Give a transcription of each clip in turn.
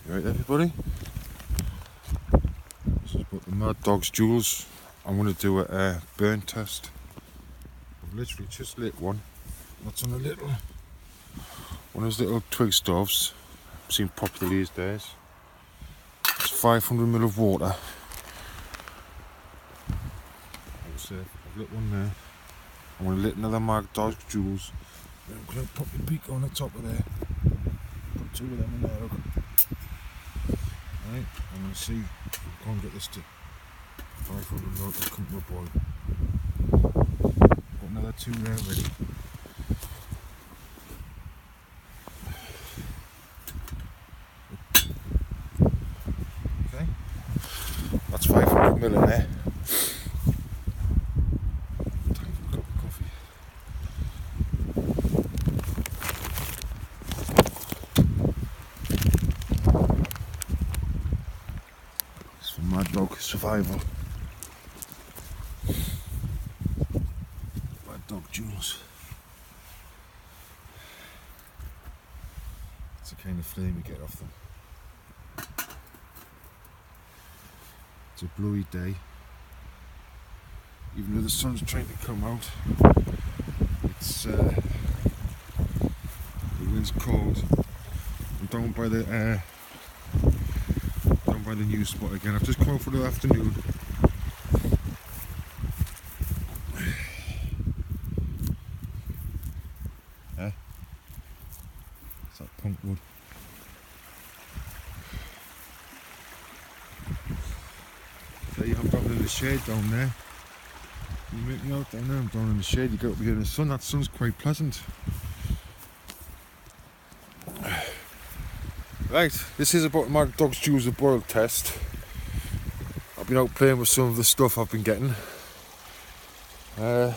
Right, everybody, this is about the Mad Dogs Joules. I'm going to do a burn test. I've literally just lit one. That's on a little one of those little twig stoves. Seem popular these days. It's 500ml of water. I've lit one there. I'm going to lit another Mad Dogs Joules. I'm going to pop the beak on the top of there. Put two of them in there, look. Right, I'm going to see if we can get this to 500ml to come to a boil. Got another two there ready. Okay, that's 500ml in there. Time for a cup of coffee. It's for Mad Dog Survival. Mad Dog Joules. It's the kind of flame you get off them. It's a blowy day. Even though the sun's trying to come out, it's the wind's cold. I'm down by the news spot again. I've just come out for the afternoon. It's that punk wood. There you have down in the shade down there. You make me out down there, I'm down in the shade. You get up here in the sun, that sun's quite pleasant. Right, this is about Mad Dogs Joules boil test. I've been out playing with some of the stuff I've been getting. Don't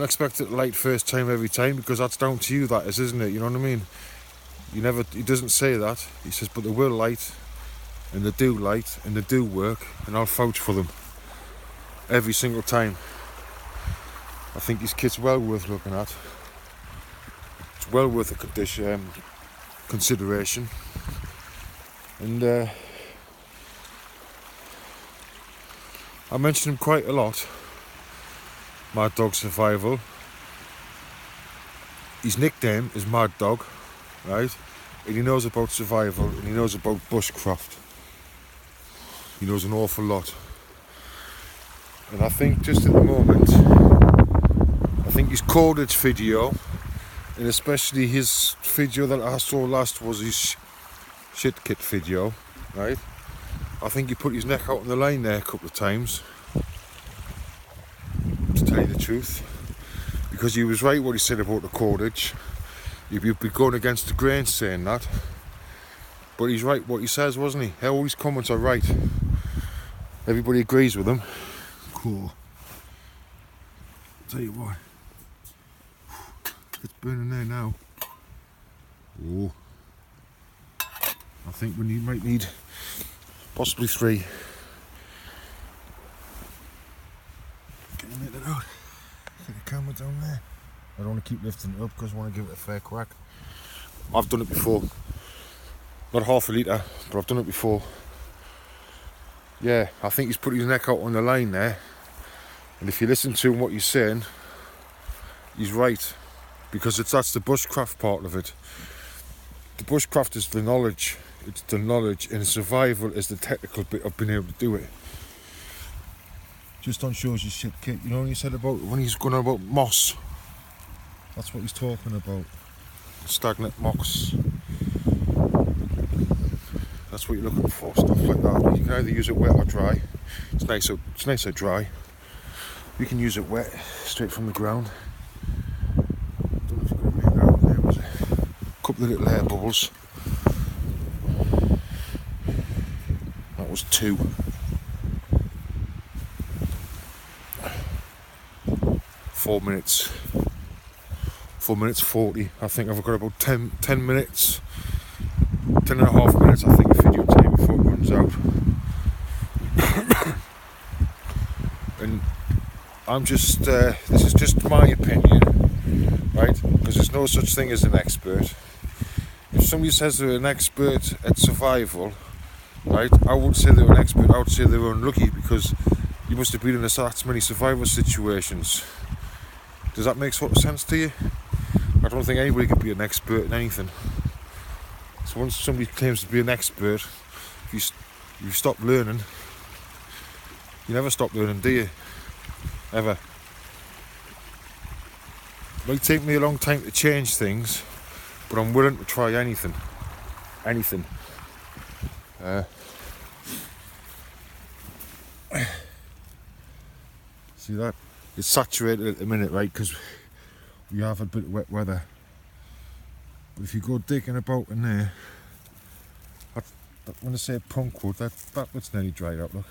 expect it to light first time every time, because that's down to you, that is, isn't it? You know what I mean? He doesn't say that. He says, but they will light, and they do light, and they do work, and I'll vouch for them every single time. I think his kit's well worth looking at. It's well worth a consideration. And I mention him quite a lot. Mad Dog Survival. His nickname is Mad Dog, right? And he knows about survival, and he knows about bushcraft. He knows an awful lot. And I think just at the moment, I think his cordage video, and especially his video that I saw last was his shit kit video, right? I think he put his neck out on the line there a couple of times, to tell you the truth, because he was right what he said about the cordage. You'd be going against the grain saying that, but he's right what he says, wasn't he? All his comments are right. Everybody agrees with him. Cool. Tell you what, it's burning there now. Oh, I think we might need possibly 3. Can you make that out? Get the camera down there. I don't want to keep lifting it up because I want to give it a fair crack. I've done it before. Not half a litre, but I've done it before. Yeah, I think he's put his neck out on the line there. And if you listen to him, what he's saying, he's right. Because that's the bushcraft part of it. The bushcraft is the knowledge. It's the knowledge, and survival is the technical bit of being able to do it. Just on shows his shit kit. You know what he said about when he's going on about moss? That's what he's talking about. Stagnant moss. That's what you're looking for, stuff like that. You can either use it wet or dry. It's nicer dry. You can use it wet, straight from the ground. Don't know if you can make that out there, was it? A couple of little air bubbles. That was 2. 4 minutes. 4 minutes 40. I think I've got about 10 minutes. 10 and a half minutes, I think, video time before it runs out. And I'm just, this is just my opinion, right? Because there's no such thing as an expert. if somebody says they're an expert at survival, right, I wouldn't say they were an expert, I would say they were unlucky, because you must have been in that many survival situations. Does that make sort of sense to you? I don't think anybody can be an expert in anything. So once somebody claims to be an expert, if you stop learning, you never stop learning, do you? Ever. It might take me a long time to change things, but I'm willing to try anything. Anything. See that? It's saturated at the minute, right? Because we have a bit of wet weather. But if you go digging about in there, when I say punk wood, that bit's nearly dried up, look.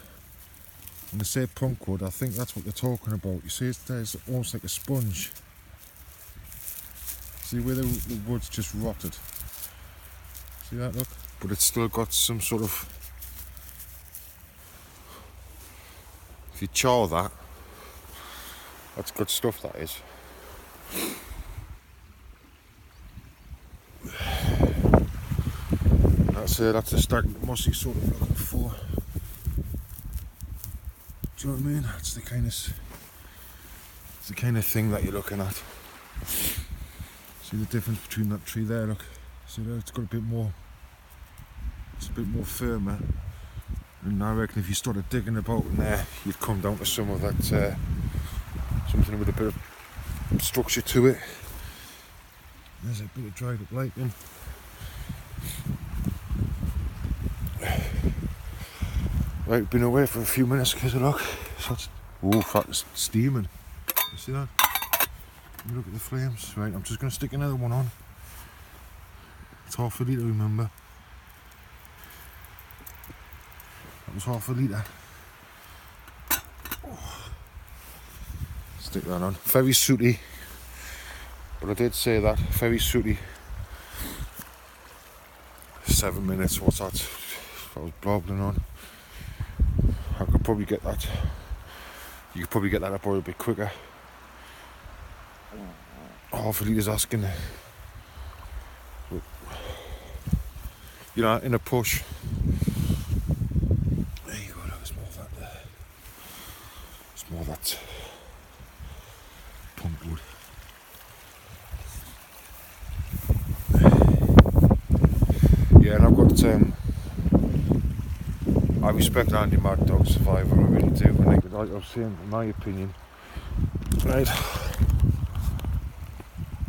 When they say punk wood, I think that's what they're talking about. You see, it's almost like a sponge. See where the wood's just rotted? See that, look? But it's still got some sort of... If you char that, that's good stuff, that is. That's the stagnant mossy sort of looking for. Do you know what I mean? It's the kind of thing that you're looking at. See the difference between that tree there, look. See there, it's got a bit more, it's a bit more firmer. And I reckon if you started digging about in there, you'd come down to some of that, something with a bit of structure to it. There's a bit of dried up lichen. Right, we've been away for a few minutes because look, it's steaming. You see that? You look at the flames. Right, I'm just going to stick another one on. It's half a litre, remember? That was half a litre. Stick that on. Very sooty. But I did say that, very sooty. 7 minutes, what's that? I was blobbling on. I could probably get that. You could probably get that up a bit quicker. Half a litre's asking. But, you know, in a push. There you go, look, it's more of that there. It's more of that punk wood. Yeah, and I've got I respect Andy Mad Dog Survivor, I really do. And like I was saying, in my opinion, right,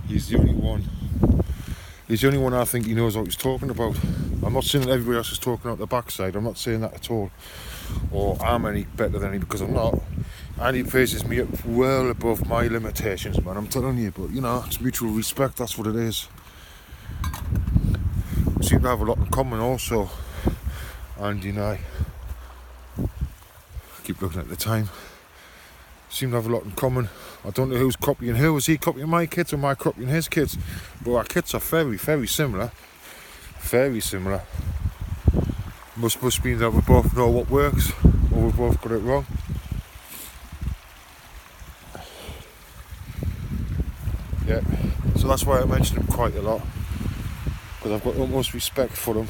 he's the only one I think he knows what he's talking about. I'm not saying that everybody else is talking out the backside, I'm not saying that at all, or I'm any better than him, because I'm not. Andy places me up well above my limitations, man, I'm telling you. But you know, it's mutual respect, that's what it is. We seem to have a lot in common also, Andy and I. Keep looking at the time. Seem to have a lot in common. I don't know who's copying who. Is he copying my kids or am I copying his kids? But our kids are very, very similar. Very similar. Must mean that we both know what works, or we both got it wrong. Yeah. So that's why I mention him quite a lot, because I've got utmost respect for him.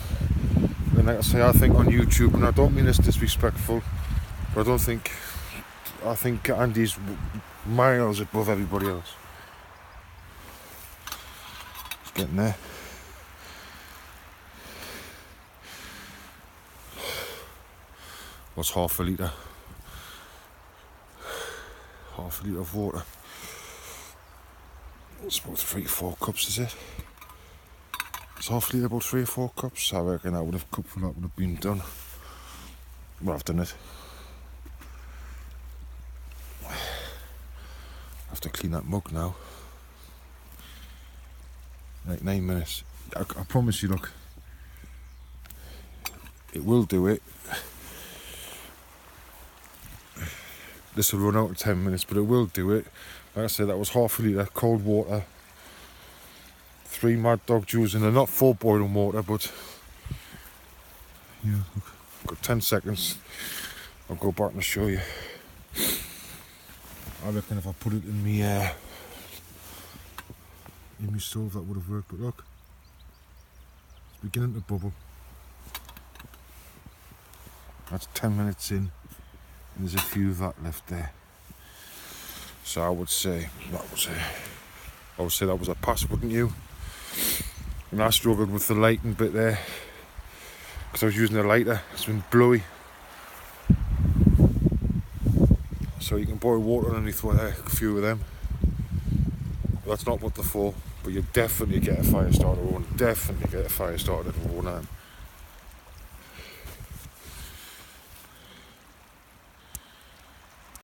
And like I say, I think on YouTube, and I don't mean this disrespectful, but I think Andy's miles above everybody else. It's getting there. What's half a litre? Half a litre of water. It's about 3-4 cups, is it? It's half a litre, about 3 or 4 cups. I reckon that would have cup full, that would have been done. Well, I've done it. I have to clean that mug now. Like 9 minutes. I promise you, look, it will do it. This will run out in 10 minutes, but it will do it. Like I said, that was half a litre cold water. 3 Mad Dog Dews in there, not full boiling water, but yeah, look, got 10 seconds. I'll go back and show you. I reckon if I put it in my stove, that would have worked. But look, beginning to bubble. That's 10 minutes in, and there's a few of that left there. So I would say that was a pass, wouldn't you? And I struggled with the lighting bit there because I was using a lighter. It's been blowy, so you can boil water underneath a few of them. That's not what they're for, but you definitely get a fire starter on. Definitely get a fire starter on.